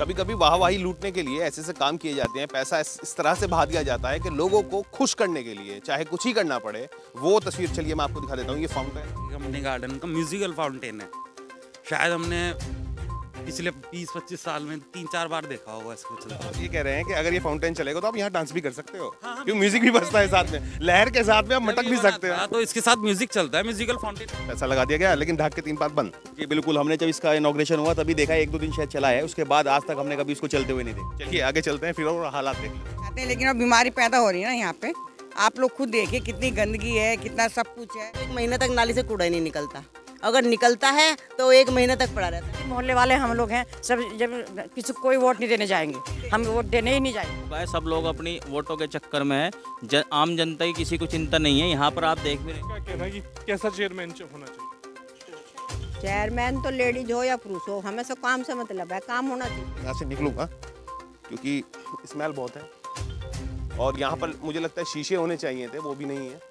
कभी कभी वाहवाही लूटने के लिए ऐसे ऐसे काम किए जाते हैं, पैसा इस तरह से बहा दिया जाता है कि लोगों को खुश करने के लिए चाहे कुछ ही करना पड़े। वो तस्वीर चलिए मैं आपको दिखा देता हूँ। ये फाउंटेन कंपनी गार्डन का म्यूजिकल फाउंटेन है। शायद हमने पिछले 20-25 साल में 3-4 बार देखा होगा इसको चलता हुआ। ये कह रहे हैं कि अगर ये फाउंटेन चलेगा तो आप यहाँ डांस भी कर सकते हो, क्योंकि म्यूजिक भी बजता है साथ में, लहर के साथ में आप मटक भी सकते हो। तो इसके साथ म्यूजिक चलता है, म्यूजिकल फाउंटेन। पैसा लगा दिया गया लेकिन ढाक के 3 पात बंद। जी बिल्कुल, हमने जब इसका इनॉग्रेशन हुआ तभी देखा, 1-2 दिन शायद चला है, उसके बाद आज तक हमने कभी इसको चलते हुए नहीं देखा। चलिए आगे चलते हैं फिर और हालात देख लेते हैं। लेकिन अब बीमारी पैदा हो रही है ना यहाँ पे। आप लोग खुद देखिए कितनी गंदगी है, कितना सब कुछ है। 1 महीने तक नाली से कूड़ा ही नहीं निकलता, अगर निकलता है तो 1 महीने तक पड़ा रहता है। मोहल्ले वाले हम लोग हैं सब, जब किसी कोई वोट नहीं देने जाएंगे, हम वोट देने ही नहीं जाएंगे। सब लोग अपनी वोटों के चक्कर में है, आम जनता की किसी को चिंता नहीं है। यहाँ पर आप देख भी रहे हैं। क्या कहना है कि कैसा चेयरमैन होना चाहिए? चेयरमैन तो लेडीज हो या पुरुष हो, हमें सब काम से मतलब है, काम होना चाहिए। यहाँ से निकलूंगा क्योंकि स्मेल बहुत है और यहाँ पर मुझे लगता है शीशे होने चाहिए थे, वो भी नहीं है।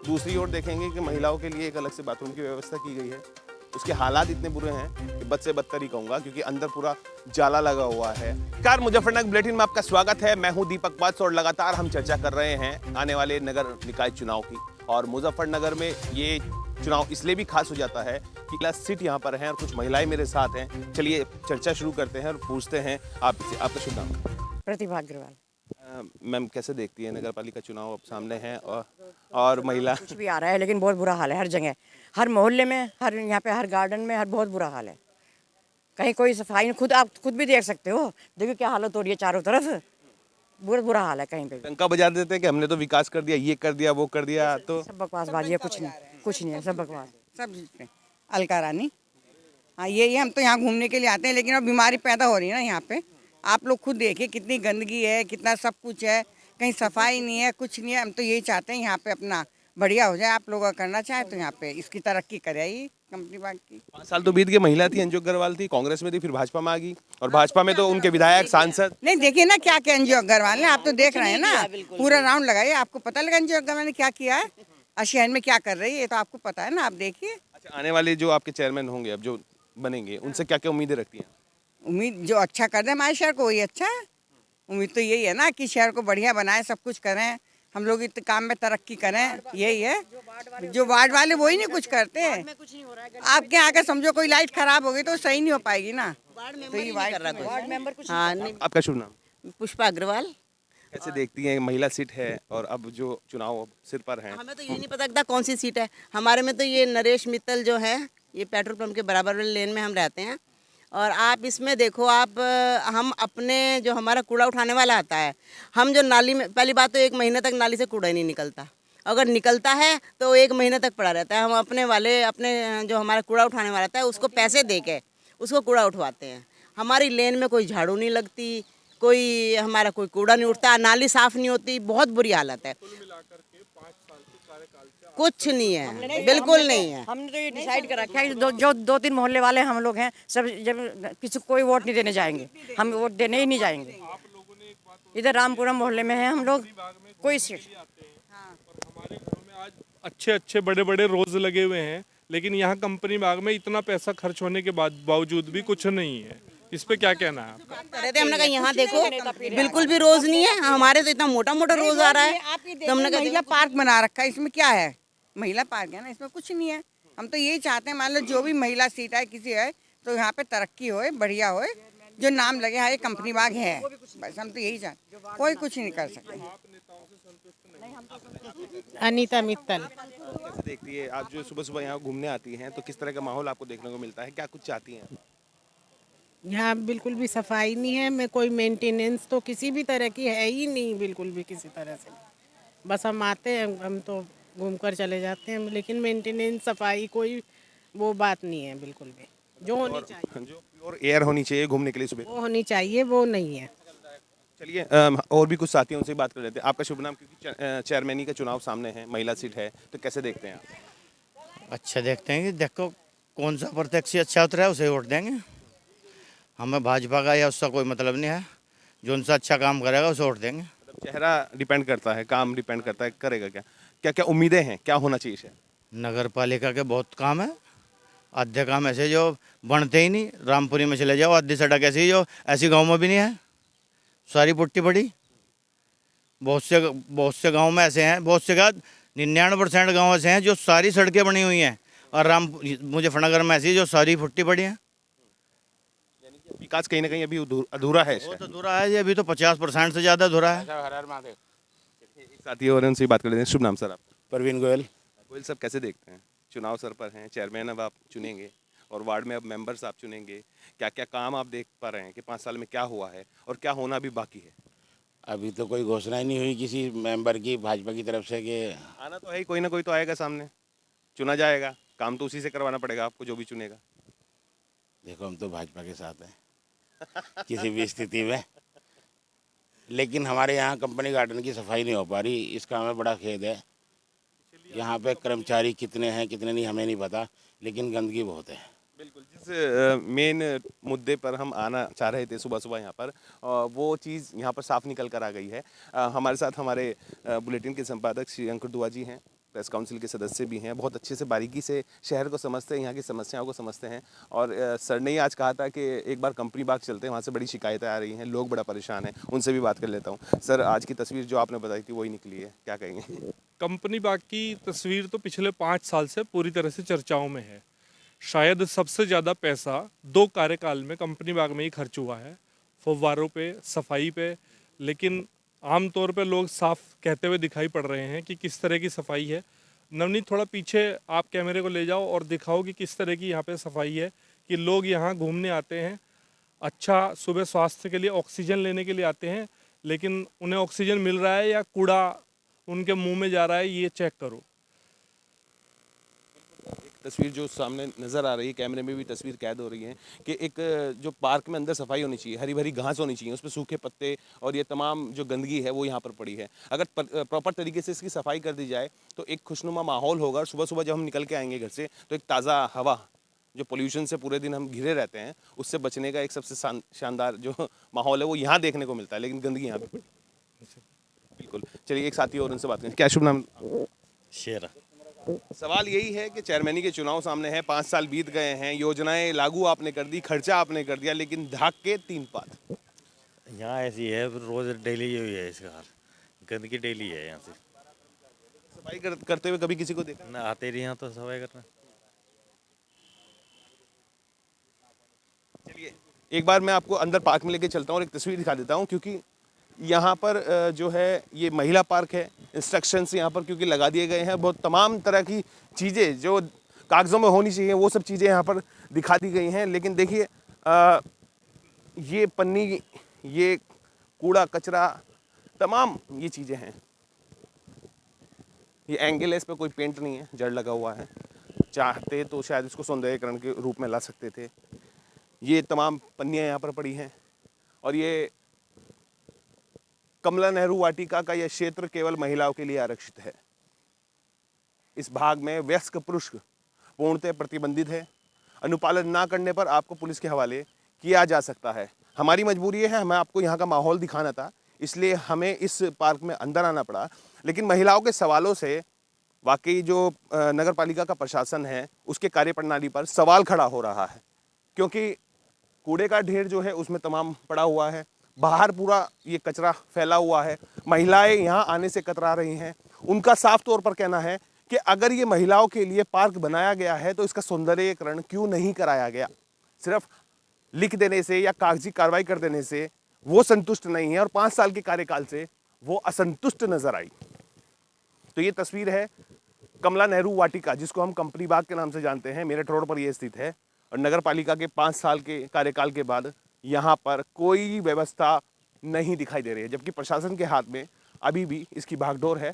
दूसरी ओर देखेंगे कि महिलाओं के लिए एक अलग से बाथरूम की व्यवस्था की गई है। उसके हालात इतने बुरे हैं कि बद से बदतर ही कहूँगा, क्योंकि अंदर पूरा जाला लगा हुआ है। कार मुजफ्फरनगर बुलेटिन में आपका स्वागत है। मैं हूँ दीपक वत्स और लगातार हम चर्चा कर रहे हैं आने वाले नगर निकाय चुनाव की। और मुजफ्फरनगर में ये चुनाव इसलिए भी खास हो जाता है कि क्लास सीट यहाँ पर हैं और कुछ महिलाएं मेरे साथ हैं। चलिए चर्चा शुरू करते हैं और पूछते हैं आपका शुभ नाम। प्रतिभा अग्रवाल। मैम कैसे देखती है नगर पालिका चुनाव अब सामने हैं और महिला कुछ भी आ रहा है लेकिन बहुत बुरा हाल है हर जगह, हर मोहल्ले में, हर यहाँ पे हर गार्डन में, हर बहुत बुरा हाल है। कहीं कोई सफाई नहीं, आप खुद भी देख सकते हो, देखिए क्या हालत हो रही है चारों तरफ, बहुत बुरा हाल है। कहीं पे टंका बजा देते हैं कि हमने तो विकास कर दिया, ये कर दिया, वो कर दिया, तो सब बकवासबाजी है, कुछ नहीं है, सब बकवास। सब अलका रानी। हाँ ये हम तो यहाँ घूमने के लिए आते हैं, लेकिन अब बीमारी पैदा हो रही है ना यहाँ पे। आप लोग खुद देखिए कितनी गंदगी है, कितना सब कुछ है, कहीं सफाई नहीं है, कुछ नहीं है। हम तो यही चाहते हैं यहाँ पे अपना बढ़िया हो जाए। आप लोग अगर करना चाहें तो यहाँ पे इसकी तरक्की करे ये कंपनी बाग की। 5 साल तो बीत गए। महिला थी अंजू अग्रवाल थी, कांग्रेस में थी, फिर भाजपा में आ गई और भाजपा में तो उनके विधायक सांसद। नहीं देखिए ना क्या क्या अंजू अग्रवाल ने, आप तो देख रहे हैं ना, पूरा राउंड लगाइए, आपको पता लगा अंजू अग्रवाल ने क्या किया है, शहर में क्या कर रही है, ये तो आपको पता है ना, आप देखिए। अच्छा, आने वाले जो आपके चेयरमैन होंगे अब जो बनेंगे, उनसे क्या क्या उम्मीदें रखती हैं? उम्मीद जो अच्छा कर दे हमारे शहर को वही अच्छा है। उम्मीद तो यही है ना कि शहर को बढ़िया बनाए, सब कुछ करें, हम लोग इतने काम में तरक्की करें, यही है। जो वार्ड वाले वही नहीं कुछ करते हैं। आपके यहाँ का समझो कोई लाइट खराब हो गई तो सही नहीं हो पाएगी ना, तो ये वार्ड मेंबर कुछ। हाँ नहीं, आपका शुभ नाम? पुष्पा अग्रवाल। कैसे देखती हैं, महिला सीट है और अब जो चुनाव सिर पर है? हमें तो ये नहीं पता कौन सी सीट है। हमारे में तो ये नरेश मित्तल जो है, ये पेट्रोल पंप के बराबर वाले लेन में हम रहते हैं। और आप इसमें देखो, आप हम अपने जो हमारा कूड़ा उठाने वाला आता है, हम जो नाली में, पहली बात तो 1 महीने तक नाली से कूड़ा ही नहीं निकलता, अगर निकलता है तो 1 महीने तक पड़ा रहता है। हम अपने जो हमारा कूड़ा उठाने वाला आता है उसको पैसे दे के उसको कूड़ा उठवाते हैं। हमारी लेन में कोई झाड़ू नहीं लगती, कोई हमारा कोई कूड़ा नहीं उठता, नाली साफ़ नहीं होती, बहुत बुरी हालत है। कुछ नहीं है, बिल्कुल नहीं है। हमने तो ये डिसाइड कर रखा है जो 2-3 मोहल्ले वाले हम लोग हैं सब, जब किसी कोई वोट नहीं देने जाएंगे, हम वोट देने ही नहीं जाएंगे। इधर रामपुरम मोहल्ले में है हम लोग, कोई सीट। हमारे घरों में आज अच्छे अच्छे बड़े बड़े रोज लगे हुए हैं, लेकिन यहाँ कंपनी बाग में इतना पैसा खर्च होने के बावजूद भी कुछ नहीं है। इस पे क्या कहना है आपका? हमने कहा यहाँ देखो बिल्कुल भी रोज नहीं है, हमारे तो इतना मोटा मोटा रोज आ रहा है। तो हमने कहा महिला पार्क बना रखा है, इसमें क्या है, महिला पार्क है ना, इसमें कुछ नहीं है। हम तो यही चाहते हैं, मान लो जो भी महिला सीट है किसी है तो यहाँ पे तरक्की होए, बढ़िया होए, जो नाम लगे हाँ ये कंपनी बाग है, बस हम तो यही चाहते हैं। कोई कुछ नहीं कर सकते। अनीता मित्तल। कैसे देखती है आप जो सुबह सुबह यहाँ घूमने आती हैं, तो किस तरह का माहौल आपको देखने को मिलता है, क्या कुछ चाहती हैं? यहाँ बिल्कुल भी सफाई नहीं है, मैं कोई मेंटेनेंस तो किसी भी तरह की है ही नहीं, बिल्कुल भी किसी तरह से। बस हम आते हैं, हम तो घूम कर चले जाते हैं, लेकिन मेंटेनेंस सफाई कोई वो बात नहीं है बिल्कुल भी, जो होनी चाहिए। जो प्योर एयर होनी चाहिए घूमने के लिए सुबह, वो होनी चाहिए, वो नहीं है। चलिए और भी कुछ साथियों से बात कर लेते हैं। आपका शुभ नाम? क्योंकि चेयरमैनी का चुनाव सामने है, महिला सीट है, तो कैसे देखते हैं आप? अच्छा देखते हैं कि देखो कौन सा प्रत्याशी अच्छा उतरा है उसे वोट देंगे। हमें भाजपा का या उसका कोई मतलब नहीं है, जो उनसे अच्छा काम करेगा उसे वोट देंगे। चेहरा डिपेंड करता है, काम डिपेंड करता है, करेगा क्या, क्या क्या उम्मीदें हैं, क्या होना चाहिए? नगर पालिका के बहुत काम है, आधे काम ऐसे जो बनते ही नहीं, रामपुरी में चले जाओ, आधी सड़क ऐसी जो ऐसी गांव में भी नहीं है, सारी पुट्टी पड़ी। बहुत से गांव में ऐसे हैं, बहुत से का 99% गाँव ऐसे हैं जो सारी सड़कें बनी हुई हैं, और मुजफ्फरनगर में ऐसी जो सारी पुट्टी पड़ी हैं। विकास कहीं ना कहीं अभी अधूरा है। बहुत अधूरा है ये, अभी तो 50% से ज़्यादा अधूरा है। एक साथी और उनसे बात कर लेते हैं। शुभ नाम सर आप? परवीन गोयल। गोयल साहब, कैसे देखते हैं चुनाव सर पर हैं, चेयरमैन अब आप चुनेंगे और वार्ड में अब मेंबर्स आप चुनेंगे, क्या क्या काम आप देख पा रहे हैं कि 5 साल में क्या हुआ है और क्या होना भी बाकी है? अभी तो कोई घोषणा ही नहीं हुई किसी मेंबर की भाजपा की तरफ से कि आना तो है ही, कोई ना कोई तो आएगा सामने, चुना जाएगा, काम तो उसी से करवाना पड़ेगा आपको जो भी चुनेगा। देखो हम तो भाजपा के साथ हैं किसी भी स्थिति में, लेकिन हमारे यहाँ कंपनी गार्डन की सफाई नहीं हो पा रही, इसका हमें बड़ा खेद है। यहाँ पे कर्मचारी कितने हैं कितने नहीं हमें नहीं पता, लेकिन गंदगी बहुत है। बिल्कुल, जिस मेन मुद्दे पर हम आना चाह रहे थे सुबह सुबह यहाँ पर, वो चीज़ यहाँ पर साफ निकल कर आ गई है। हमारे साथ हमारे बुलेटिन के संपादक श्री अंकुर दुआ जी हैं, प्रेस काउंसिल के सदस्य भी हैं, बहुत अच्छे से बारीकी से शहर को समझते हैं, यहाँ की समस्याओं को समझते हैं। और सर ने ही आज कहा था कि एक बार कंपनी बाग चलते हैं, वहाँ से बड़ी शिकायतें आ रही हैं, लोग बड़ा परेशान हैं, उनसे भी बात कर लेता हूँ। सर, आज की तस्वीर जो आपने बताई थी वही निकली है, क्या कहेंगे? कंपनी बाग की तस्वीर तो पिछले 5 साल से पूरी तरह से चर्चाओं में है। शायद सबसे ज़्यादा पैसा 2 कार्यकाल में कंपनी बाग में ही खर्च हुआ है, फव्वारों पे, सफाई पे। लेकिन आमतौर पे लोग साफ कहते हुए दिखाई पड़ रहे हैं कि किस तरह की सफाई है। नवनीत, थोड़ा पीछे आप कैमरे को ले जाओ और दिखाओ कि किस तरह की यहाँ पे सफाई है, कि लोग यहाँ घूमने आते हैं, अच्छा सुबह स्वास्थ्य के लिए ऑक्सीजन लेने के लिए आते हैं, लेकिन उन्हें ऑक्सीजन मिल रहा है या कूड़ा उनके मुंह में जा रहा है, ये चेक करो। तस्वीर जो सामने नज़र आ रही है, कैमरे में भी तस्वीर कैद हो रही है कि एक जो पार्क में अंदर सफाई होनी चाहिए, हरी भरी घास होनी चाहिए, उस पर सूखे पत्ते और ये तमाम जो गंदगी है वो यहाँ पर पड़ी है। अगर प्रॉपर तरीके से इसकी सफाई कर दी जाए तो एक खुशनुमा माहौल होगा। और सुबह सुबह जब हम निकल के आएंगे घर से तो एक ताज़ा हवा, जो पोल्यूशन से पूरे दिन हम घिरे रहते हैं, उससे बचने का एक सबसे शानदार जो माहौल है वो यहाँ देखने को मिलता है, लेकिन गंदगी यहाँ पर बिल्कुल। चलिए, एक साथी और उनसे बात करें। क्या शुभ नाम? शेरा। सवाल यही है कि चेयरमैनी के चुनाव सामने हैं, 5 साल बीत गए हैं, योजनाएं लागू आपने कर दी, खर्चा आपने कर दिया, लेकिन धाक के 3 पात। यहाँ ऐसी है, रोज डेली ही है इसका हाल, गंदगी डेली है यहाँ से। सफाई करते हुए कभी किसी को देखा? ना, आते रही यहाँ तो सफाई करना। चलिए, एक बार मैं आपको अंदर पार्क में लेके चलता हूँ और एक तस्वीर दिखा देता हूँ, क्योंकि यहाँ पर जो है ये महिला पार्क है। इंस्ट्रक्शंस यहाँ पर क्योंकि लगा दिए गए हैं, बहुत तमाम तरह की चीज़ें जो कागज़ों में होनी चाहिए वो सब चीज़ें यहाँ पर दिखा दी गई हैं। लेकिन देखिए, ये पन्नी, ये कूड़ा कचरा, तमाम ये चीज़ें हैं। ये एंगल है, इस पर कोई पेंट नहीं है, जड़ लगा हुआ है। चाहते तो शायद इसको सौंदर्यीकरण के रूप में ला सकते थे। ये तमाम पन्नियाँ यहाँ पर पड़ी हैं और ये कमला नेहरू वाटिका का यह क्षेत्र केवल महिलाओं के लिए आरक्षित है। इस भाग में वयस्क पुरुष पूर्णतः प्रतिबंधित है। अनुपालन ना करने पर आपको पुलिस के हवाले किया जा सकता है। हमारी मजबूरी है, हमें आपको यहाँ का माहौल दिखाना था, इसलिए हमें इस पार्क में अंदर आना पड़ा। लेकिन महिलाओं के सवालों से वाकई जो नगर पालिका का प्रशासन है उसके कार्यप्रणाली पर सवाल खड़ा हो रहा है, क्योंकि कूड़े का ढेर जो है उसमें तमाम पड़ा हुआ है, बाहर पूरा ये कचरा फैला हुआ है। महिलाएं यहाँ आने से कतरा रही हैं। उनका साफ तौर पर कहना है कि अगर ये महिलाओं के लिए पार्क बनाया गया है तो इसका सौंदर्यीकरण क्यों नहीं कराया गया। सिर्फ लिख देने से या कागजी कार्रवाई कर देने से वो संतुष्ट नहीं है और 5 साल के कार्यकाल से वो असंतुष्ट नजर आई। तो ये तस्वीर है कमला नेहरू वाटिका, जिसको हम कंपनी बाग के नाम से जानते हैं, मेरठ रोड पर ये स्थित है। और नगर पालिका के 5 साल के कार्यकाल के बाद यहाँ पर कोई व्यवस्था नहीं दिखाई दे रही है, जबकि प्रशासन के हाथ में अभी भी इसकी भागदौड़ है।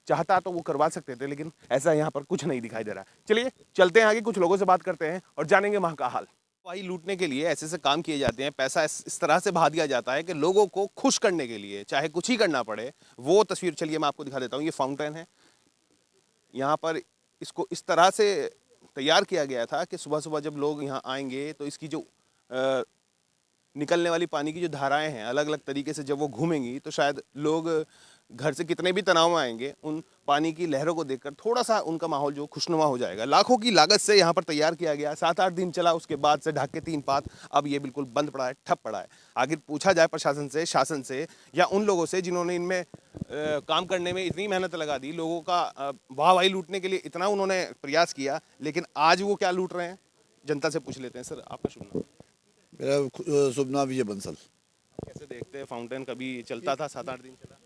चाहता तो वो करवा सकते थे, लेकिन ऐसा यहाँ पर कुछ नहीं दिखाई दे रहा। चलिए चलते हैं आगे, कुछ लोगों से बात करते हैं और जानेंगे वहाँ का हाल। सफाई लूटने के लिए ऐसे काम किए जाते हैं, पैसा इस तरह से बहा दिया जाता है कि लोगों को खुश करने के लिए चाहे कुछ ही करना पड़े। वो तस्वीर चलिए मैं आपको दिखा देता हूँ। ये फाउंटेन है, यहाँ पर इसको इस तरह से तैयार किया गया था कि सुबह सुबह जब लोग यहाँ आएंगे तो इसकी जो निकलने वाली पानी की जो धाराएं हैं अलग अलग तरीके से जब वो घूमेंगी तो शायद लोग घर से कितने भी तनाव में आएंगे, उन पानी की लहरों को देखकर थोड़ा सा उनका माहौल जो खुशनुमा हो जाएगा। लाखों की लागत से यहाँ पर तैयार किया गया, 7-8 दिन चला, उसके बाद से ढाक के 3 पात, अब ये बिल्कुल बंद पड़ा है, ठप पड़ा है। आखिर पूछा जाए प्रशासन से, शासन से, या उन लोगों से जिन्होंने इनमें काम करने में इतनी मेहनत लगा दी, लोगों का वाहवाही लूटने के लिए इतना उन्होंने प्रयास किया, लेकिन आज वो क्या लूट रहे हैं, जनता से पूछ लेते हैं। सर, आपका शुभ नाम? मेरा शुभ नाम विजय बंसल। कैसे देखते हैं फाउंटेन? कभी चलता था, 7-8 दिन चला?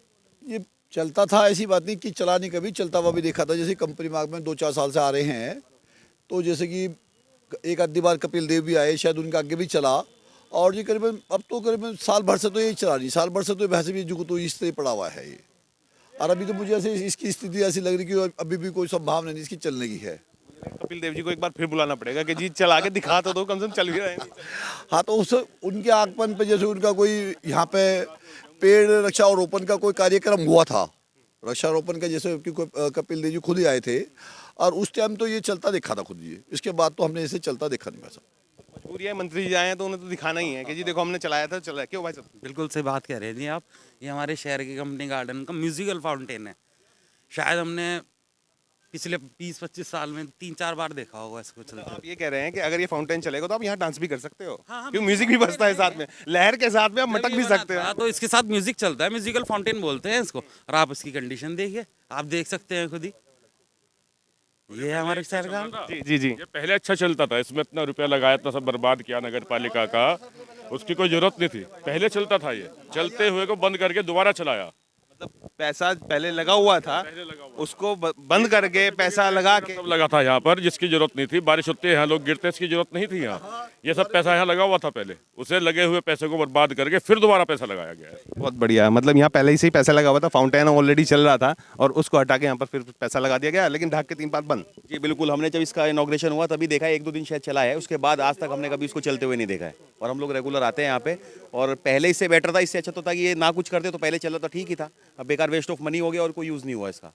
ये चलता था, ऐसी बात नहीं कि चला नहीं, कभी चलता हुआ भी देखा था। जैसे कंपनी बाग में 2-4 साल से आ रहे हैं, तो जैसे कि एक आधी बार कपिल देव भी आए, शायद उनका आगे भी चला, और ये करीबन अब तो करीबन साल भर से तो ये चला नहीं, साल भर से तो वैसे भी जो तो इस तरह पड़ा हुआ है ये। और अभी तो मुझे ऐसे इसकी स्थिति ऐसी लग रही कि अभी भी कोई संभावना नहीं इसकी चलने की है। कपिल देव जी को एक बार फिर बुलाना पड़ेगा कि जी चला के दिखा तो दो, कम से कम चल भी रहे हैं। हाँ, तो उस उनके आगमन पे जैसे उनका कोई यहाँ पे पेड़ रक्षारोपण का कोई कार्यक्रम हुआ था, वृक्षारोपण का, जैसे कि कोई कपिल देव जी खुद ही आए थे, और उस टाइम तो ये चलता देखा था खुद ये। इसके बाद तो हमने इसे चलता देखा नहीं वैसा। मजबूरी है, मंत्री जी आए हैं तो उन्हें तो दिखाना ही है कि जी देखो हमने चलाया था, चला। क्यों भाई साहब? बिल्कुल सही बात कह रहे हैं जी आप। ये हमारे शहर के कंपनी गार्डन का म्यूजिकल फाउंटेन है। शायद हमने पिछले 20-25 साल में 3-4 बार देखा होगा इसको चलते। आप ये कह रहे हैं कि अगर ये फाउंटेन चलेगा तो आप यहाँ डांस भी कर सकते हो? हाँ, क्यों, म्यूजिक भी बजता है साथ में, लहर के साथ में आप मटक भी सकते हो। तो इसके साथ म्यूजिक चलता है, म्यूजिकल फाउंटेन बोलते हैं इसको। और आप इसकी कंडीशन देखिए, आप देख सकते हैं खुद ही। ये है हमारे शहर का। जी। ये पहले अच्छा चलता था, इसमें इतना रुपया लगाया, इतना सब बर्बाद किया नगर पालिका का, उसकी कोई जरूरत नहीं थी। पहले चलता था, ये चलते हुए को बंद करके दोबारा चलाया। मतलब पैसा पहले लगा हुआ था, उसको बंद करके पैसा लगा के सब लगा था यहाँ पर, जिसकी जरूरत नहीं थी। बारिश होती है, यहाँ लोग गिरते, इसकी जरूरत नहीं थी यहाँ। ये सब पैसा यहाँ लगा हुआ था पहले, उसे लगे हुए पैसे को बर्बाद करके फिर दोबारा पैसा लगाया गया है। बहुत बढ़िया, मतलब यहाँ पहले ही से ही पैसा लगा हुआ था, फाउंटेन ऑलरेडी चल रहा था और उसको हटा के यहाँ पर फिर पैसा लगा दिया गया, लेकिन ढाक के 3 पात बंद। जी बिल्कुल, हमने जब इसका इनॉग्रेशन हुआ तभी देखा है, 1-2 दिन शायद चला है, उसके बाद आज तक हमने कभी इसको चलते हुए नहीं देखा है। और हम लोग रेगुलर आते हैं यहाँ पे, और पहले इससे बेटर था, इससे अच्छा तो था कि ये ना कुछ करते तो पहले चला तो ठीक ही था। अब बेकार वेस्ट ऑफ मनी हो गया और कोई यूज़ नहीं हुआ इसका।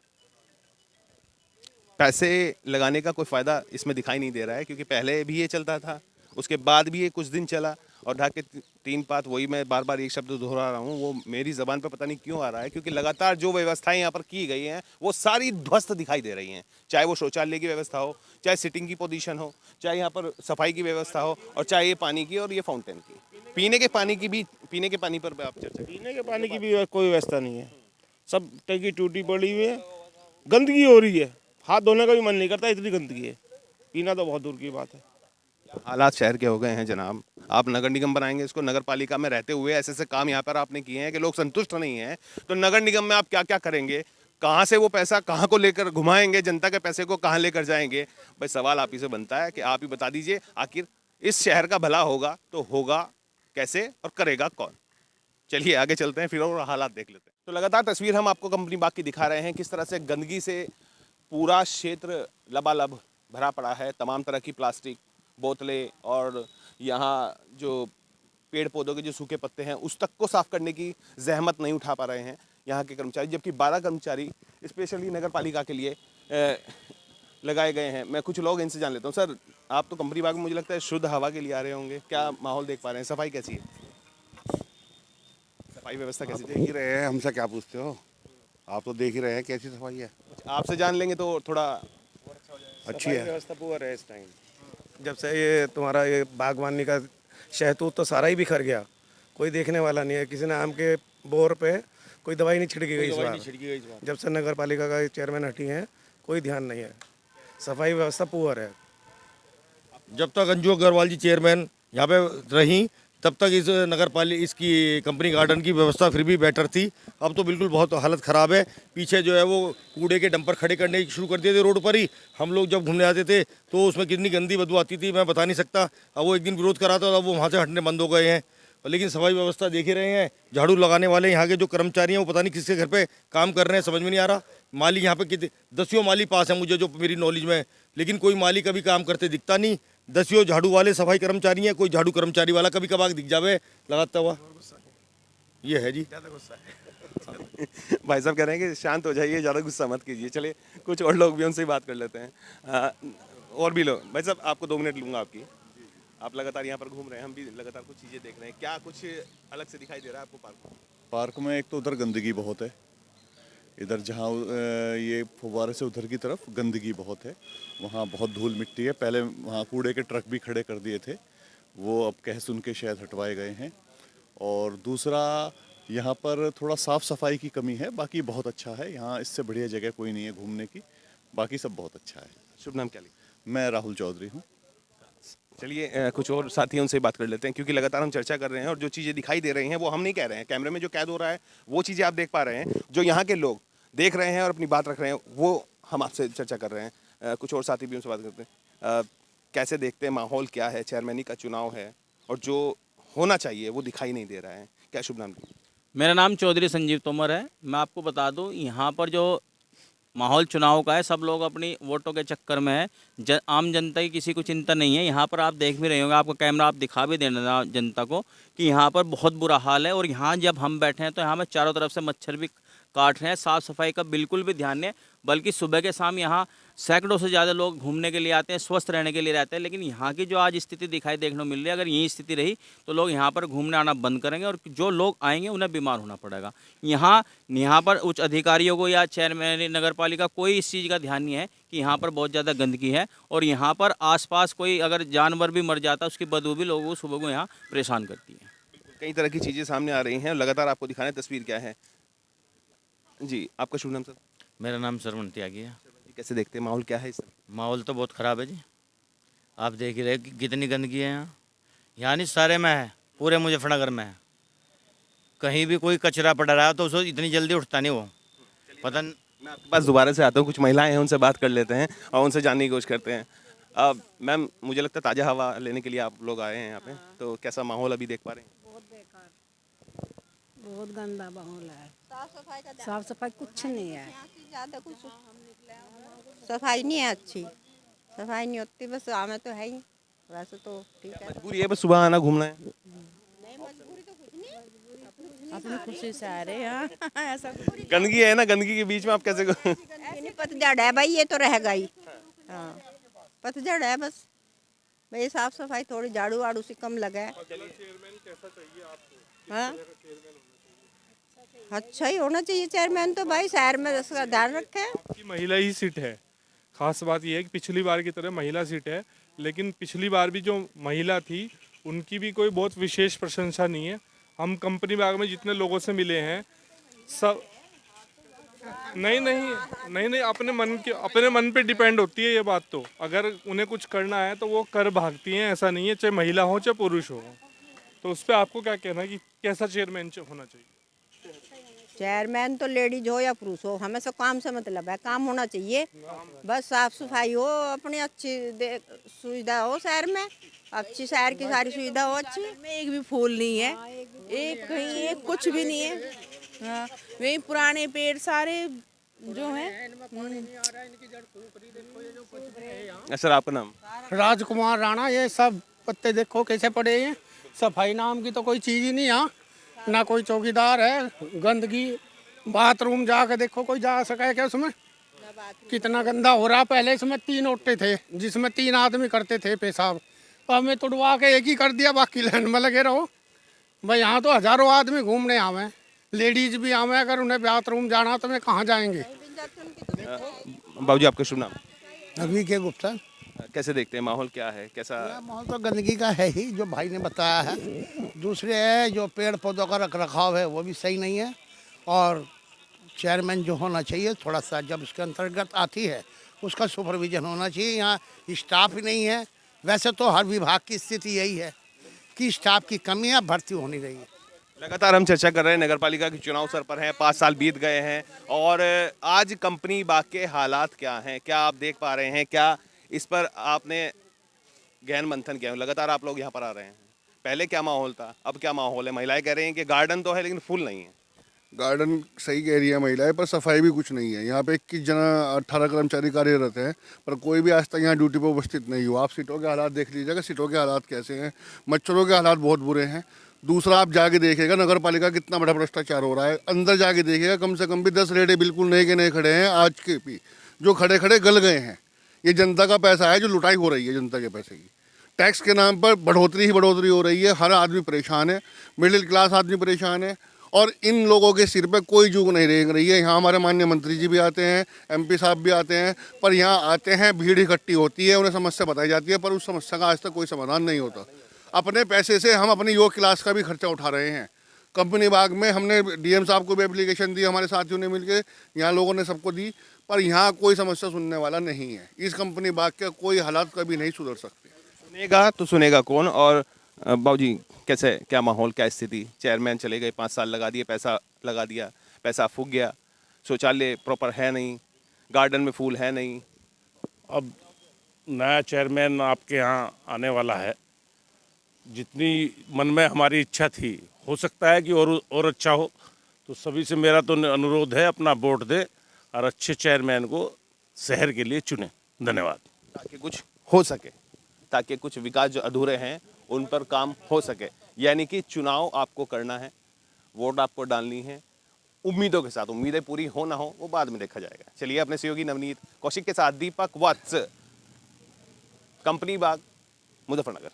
पैसे लगाने का कोई फ़ायदा इसमें दिखाई नहीं दे रहा है, क्योंकि पहले भी ये चलता था, उसके बाद भी ये कुछ दिन चला, और ढाक के 3 पात, वही मैं बार बार एक शब्द दोहरा रहा हूँ, वो मेरी ज़बान पे पता नहीं क्यों आ रहा है, क्योंकि लगातार जो व्यवस्थाएं यहाँ पर की गई हैं वो सारी ध्वस्त दिखाई दे रही हैं। चाहे वो शौचालय की व्यवस्था हो, चाहे सिटिंग की पोजीशन हो, चाहे यहाँ पर सफाई की व्यवस्था हो, और चाहे ये पानी की और ये फाउंटेन की। पीने के पानी की भी, पीने के पानी पर आप चर्चा। पीने के पानी की भी कोई व्यवस्था नहीं है, सब टंकी टूटी पड़ी हुई है, गंदगी हो रही है, हाथ धोने का भी मन नहीं करता, इतनी गंदगी है, पीना तो बहुत दूर की बात है। हालात शहर के हो गए हैं जनाब। आप नगर निगम बनाएंगे इसको, नगर पालिका में रहते हुए ऐसे ऐसे काम यहाँ पर आपने किए हैं कि लोग संतुष्ट नहीं हैं, तो नगर निगम में आप क्या क्या करेंगे? कहाँ से वो पैसा कहाँ को लेकर घुमाएंगे, जनता के पैसे को कहाँ लेकर जाएंगे? भाई सवाल आप ही से बनता है कि आप ही बता दीजिए, आखिर इस शहर का भला होगा तो होगा कैसे और करेगा कौन? चलिए आगे चलते हैं, फिर और हालात देख लेते हैं। तो लगातार तस्वीर हम आपको कंपनी बाग की दिखा रहे हैं, किस तरह से गंदगी से पूरा क्षेत्र लबालब भरा पड़ा है। तमाम तरह की प्लास्टिक बोतलें, और यहाँ जो पेड़ पौधों के जो सूखे पत्ते हैं उस तक को साफ करने की जहमत नहीं उठा पा रहे हैं यहाँ के कर्मचारी, जबकि 12 कर्मचारी स्पेशली नगर पालिका के लिए लगाए गए हैं। मैं कुछ लोग इनसे जान लेता हूँ। सर, आप तो कंपनी बाग में मुझे लगता है शुद्ध हवा के लिए आ रहे होंगे, क्या माहौल देख पा रहे हैं? सफाई कैसी है? सफाई व्यवस्था कैसी? देख ही रहे हैं, हमसे क्या पूछते हो? आप तो देख ही रहे हैं कैसी सफाई है। आपसे जान लेंगे तो थोड़ा अच्छी है। व्यवस्था पुअर है इस टाइम। जब से ये तुम्हारा ये बागवानी का शहतूत तो सारा ही बिखर गया, कोई देखने वाला नहीं है। किसी ने आम के बोर पे कोई दवाई नहीं छिड़की गई इस बार। जब से नगर पालिका का चेयरमैन हटी हैं, कोई ध्यान नहीं है, सफाई व्यवस्था पुअर है। जब तक अंजू अग्रवाल जी चेयरमैन यहाँ पे रही, तब तक इस नगर पालिका इसकी कंपनी गार्डन की व्यवस्था फिर भी बेटर थी। अब तो बिल्कुल बहुत हालत ख़राब है। पीछे जो है वो कूड़े के डंपर खड़े करने शुरू कर दिए थे रोड पर ही। हम लोग जब घूमने आते थे तो उसमें कितनी गंदी बदबू आती थी, मैं बता नहीं सकता। अब वो एक दिन विरोध करा था, अब वो वहाँ से हटने बंद हो गए हैं। लेकिन सफाई व्यवस्था देख ही रहे हैं। झाड़ू लगाने वाले यहाँ के जो कर्मचारी हैं वो पता नहीं किसके घर पे काम कर रहे हैं, समझ में नहीं आ रहा। माली यहाँ पे कितने 10 माली पास है मुझे जो मेरी नॉलेज में, लेकिन कोई माली कभी काम करते दिखता नहीं। 10 झाड़ू वाले सफाई कर्मचारी हैं, कोई झाड़ू कर्मचारी वाला कभी कभार दिख जावे लगाता हुआ। ये है जी। भाई साहब कह रहे हैं कि शांत हो जाइए, ज़्यादा गुस्सा मत कीजिए। चलिए कुछ और लोग भी उनसे बात कर लेते हैं। और भी लोग। भाई साहब आपको 2 मिनट लूँगा आपकी। आप लगातार यहाँ पर घूम रहे हैं, हम भी लगातार कुछ चीज़ें देख रहे हैं, क्या कुछ अलग से दिखाई दे रहा है आपको पार्क में? पार्क में एक तो उधर गंदगी बहुत है, इधर जहाँ ये फुव्वारे से उधर की तरफ गंदगी बहुत है, वहाँ बहुत धूल मिट्टी है। पहले वहाँ कूड़े के ट्रक भी खड़े कर दिए थे, वो अब कह सुन के शायद हटवाए गए हैं। और दूसरा यहाँ पर थोड़ा साफ़ सफाई की कमी है, बाकी बहुत अच्छा है यहाँ, इससे बढ़िया जगह कोई नहीं है घूमने की, बाकी सब बहुत अच्छा है। शुभ नाम क्या लिखा? मैं राहुल चौधरी हूँ। चलिए कुछ और साथी उनसे बात कर लेते हैं, क्योंकि लगातार हम चर्चा कर रहे हैं और जो चीज़ें दिखाई दे रही हैं वो हम नहीं कह रहे हैं, कैमरे में जो कैद हो रहा है वो चीज़ें आप देख पा रहे हैं, जो यहाँ के लोग देख रहे हैं और अपनी बात रख रहे हैं वो हम आपसे चर्चा कर रहे हैं। कुछ और साथी भी उनसे बात करते हैं, कैसे देखते हैं, माहौल क्या है, चेयरमैनी का चुनाव है और जो होना चाहिए वो दिखाई नहीं दे रहा है। क्या शुभ नाम? मेरा नाम चौधरी संजीव तोमर है। मैं आपको बता दूं, यहाँ पर जो माहौल चुनाव का है, सब लोग अपनी वोटों के चक्कर में है, आम जनता की किसी को चिंता नहीं है। यहाँ पर आप देख भी रहे होंगे, आपको कैमरा आप दिखा भी देना जनता को कि यहाँ पर बहुत बुरा हाल है। और यहाँ जब हम बैठे हैं तो यहाँ में चारों तरफ से मच्छर भी काट रहे हैं, साफ़ सफाई का बिल्कुल भी ध्यान नहीं है। बल्कि सुबह के शाम यहाँ सैकड़ों से ज़्यादा लोग घूमने के लिए आते हैं, स्वस्थ रहने के लिए रहते हैं। लेकिन यहाँ की जो आज स्थिति दिखाई देखने को मिल रही है, अगर यही स्थिति रही तो लोग यहाँ पर घूमने आना बंद करेंगे और जो लोग आएंगे उन्हें बीमार होना पड़ेगा। यहाँ पर उच्च अधिकारियों को या चेयरमैन नगर पालिका कोई इस चीज़ का ध्यान नहीं है कि यहाँ पर बहुत ज़्यादा गंदगी है और यहाँ पर आसपास कोई अगर जानवर भी मर जाता है उसकी बदबू भी लोगों को सुबह को यहाँ परेशान करती है। कई तरह की चीज़ें सामने आ रही हैं, लगातार आपको दिखाने तस्वीर क्या है जी। आपका शुभ नाम सर? मेरा नाम सरवण त्यागी है। कैसे देखते हैं, माहौल क्या है इस समय? माहौल तो बहुत ख़राब है जी, आप देख ही रहे कि कितनी गंदगी है यहाँ। यहाँ नहीं सारे में है, पूरे मुजफ्फरनगर में है। कहीं भी कोई कचरा पड़ रहा है तो उसको इतनी जल्दी उठता नहीं वो, पता नहीं। मैं आपके पास दोबारा से आता हूँ, कुछ महिलाएं हैं उनसे बात कर लेते हैं और उनसे जानने की कोशिश करते हैं। मैम, मुझे लगता है ताज़ा हवा लेने के लिए आप लोग आए हैं यहाँ पे, तो कैसा माहौल अभी देख पा रहे हैं? बहुत बेकार, बहुत गंदा माहौल है। साफ सफाई कुछ नहीं है, ज़्यादा कुछ सफाई नहीं है, अच्छी सफाई नहीं होती। बस हमें तो है ही, वैसे तो ठीक है। मजबूरी है बस सुबह आना घूमना है? नहीं मजबूरी तो कुछ नहीं, अपनी खुशी से आ रहे हैं। ऐसा गंदगी है ना, गंदगी के बीच में आप कैसे पतझड़ है भाई, ये तो रहेगा ही। हाँ पतझड़ है बस भाई, साफ सफाई थोड़ी झाड़ू वाड़ू से कम लगा है। हाँ अच्छा ही होना चाहिए चेयरमैन तो भाई, शहर में इसका ध्यान रखे। महिला ही सीट है, खास बात यह है कि पिछली बार की तरह महिला सीट है, लेकिन पिछली बार भी जो महिला थी उनकी भी कोई बहुत विशेष प्रशंसा नहीं है। हम कंपनी बाग में जितने लोगों से मिले हैं सब नहीं अपने मन पे डिपेंड होती है ये बात। तो अगर उन्हें कुछ करना है तो वो कर भागती हैं, ऐसा नहीं है, चाहे महिला हो चाहे पुरुष हो। तो उस पर आपको क्या कहना है कि कैसा चेयरमैन होना चाहिए? चेयरमैन तो लेडीज हो या पुरुष हो, हमें सब काम से मतलब है, काम होना चाहिए। बस साफ सफाई हो, अपनी अच्छी सुविधा हो, शहर में अच्छी शहर की सारी सुविधा हो अच्छी। में एक भी फूल नहीं है, एक कहीं एक कुछ भी नहीं है। हाँ वही पुराने पेड़ सारे जो हैं। सर आपका नाम? राजकुमार राणा। ये सब पत्ते देखो कैसे पड़े हैं, सफाई नाम की तो कोई चीज़ ही नहीं यहाँ, ना कोई चौकीदार है। गंदगी, बाथरूम जाके देखो, कोई जा सका है क्या उसमें? कितना गंदा हो रहा। पहले इसमें 3 ओटे थे जिसमें 3 आदमी करते थे पेशाब, तो हमें तुड़वा के एक ही कर दिया, बाकी लाइन में लगे रहो। भाई यहाँ तो हज़ारों आदमी घूमने आवे, लेडीज भी आवे, अगर उन्हें बाथरूम जाना तो वे कहाँ जाएंगे? बाबूजी आपका शुभ नाम? अभी के गुप्ता। कैसे देखते हैं, माहौल क्या है, कैसा? माहौल तो गंदगी का है ही, जो भाई ने बताया है। दूसरे है जो पेड़ पौधों का रख रखाव है वो भी सही नहीं है। और चेयरमैन जो होना चाहिए, थोड़ा सा जब उसके अंतर्गत आती है उसका सुपरविजन होना चाहिए। यहाँ स्टाफ ही नहीं है। वैसे तो हर विभाग की स्थिति यही है कि स्टाफ की कमी है, भर्ती हो नहीं रही है। लगातार हम चर्चा कर रहे हैं, नगर पालिका के चुनाव सर पर हैं, 5 साल बीत गए हैं और आज कंपनी बाग के हालात क्या हैं, क्या आप देख पा रहे हैं? क्या इस पर आपने गहन मंथन किया? लगातार आप लोग यहाँ पर आ रहे हैं, पहले क्या माहौल था, अब क्या माहौल है? महिलाएं कह रही हैं कि गार्डन तो है लेकिन फूल नहीं है। गार्डन सही कह रही है महिलाएं, पर सफाई भी कुछ नहीं है। यहाँ पे 21 जना 18 कर्मचारी कार्यरत हैं, पर कोई भी आज तक यहाँ ड्यूटी पर उपस्थित नहीं हुआ। आप सीटों के हालात देख लीजिएगा, सीटों के हालात कैसे हैं। मच्छरों के हालात बहुत बुरे हैं। दूसरा, आप जाके देखिएगा नगर पालिका कितना बड़ा भ्रष्टाचार हो रहा है। अंदर जाके देखिएगा, कम से कम भी 10 रेडे बिल्कुल नए के नए खड़े हैं, आज के भी जो खड़े खड़े गल गए हैं। ये जनता का पैसा है जो लुटाई हो रही है जनता के पैसे की। टैक्स के नाम पर बढ़ोतरी ही बढ़ोतरी हो रही है। हर आदमी परेशान है, मिडिल क्लास आदमी परेशान है और इन लोगों के सिर पे कोई जूग नहीं रेंग रही है। यहाँ हमारे माननीय मंत्री जी भी आते हैं, MP साहब भी आते हैं, पर यहाँ आते हैं, भीड़ इकट्ठी होती है, उन्हें समस्या बताई जाती है, पर उस समस्या का आज तक कोई समाधान नहीं होता। अपने पैसे से हम अपनी योग क्लास का भी खर्चा उठा रहे हैं। कंपनी बाग में हमने DM साहब को भी एप्लीकेशन दी, हमारे साथियों ने मिलकर, यहाँ लोगों ने सबको दी, पर यहाँ कोई समस्या सुनने वाला नहीं है। इस कंपनी बाग के कोई हालात कभी नहीं सुधर सकते। सुनेगा तो सुनेगा कौन। और बाबू जी, कैसे, क्या माहौल, क्या स्थिति? चेयरमैन चले गए, 5 साल लगा दिए, पैसा लगा दिया, पैसा फूक गया, शौचालय प्रॉपर है नहीं, गार्डन में फूल है नहीं। अब नया चेयरमैन आपके यहाँ आने वाला है, जितनी मन में हमारी इच्छा थी, हो सकता है कि और अच्छा हो, तो सभी से मेरा तो अनुरोध है, अपना वोट दे और अच्छे चेयरमैन को शहर के लिए चुने। धन्यवाद। ताकि कुछ हो सके, ताकि कुछ विकास जो अधूरे हैं उन पर काम हो सके। यानी कि चुनाव आपको करना है, वोट आपको डालनी है, उम्मीदों के साथ। उम्मीदें पूरी हो ना हो वो बाद में देखा जाएगा। चलिए, अपने सहयोगी नवनीत कौशिक के साथ दीपक वत्स, कंपनी बाग, मुजफ्फरनगर।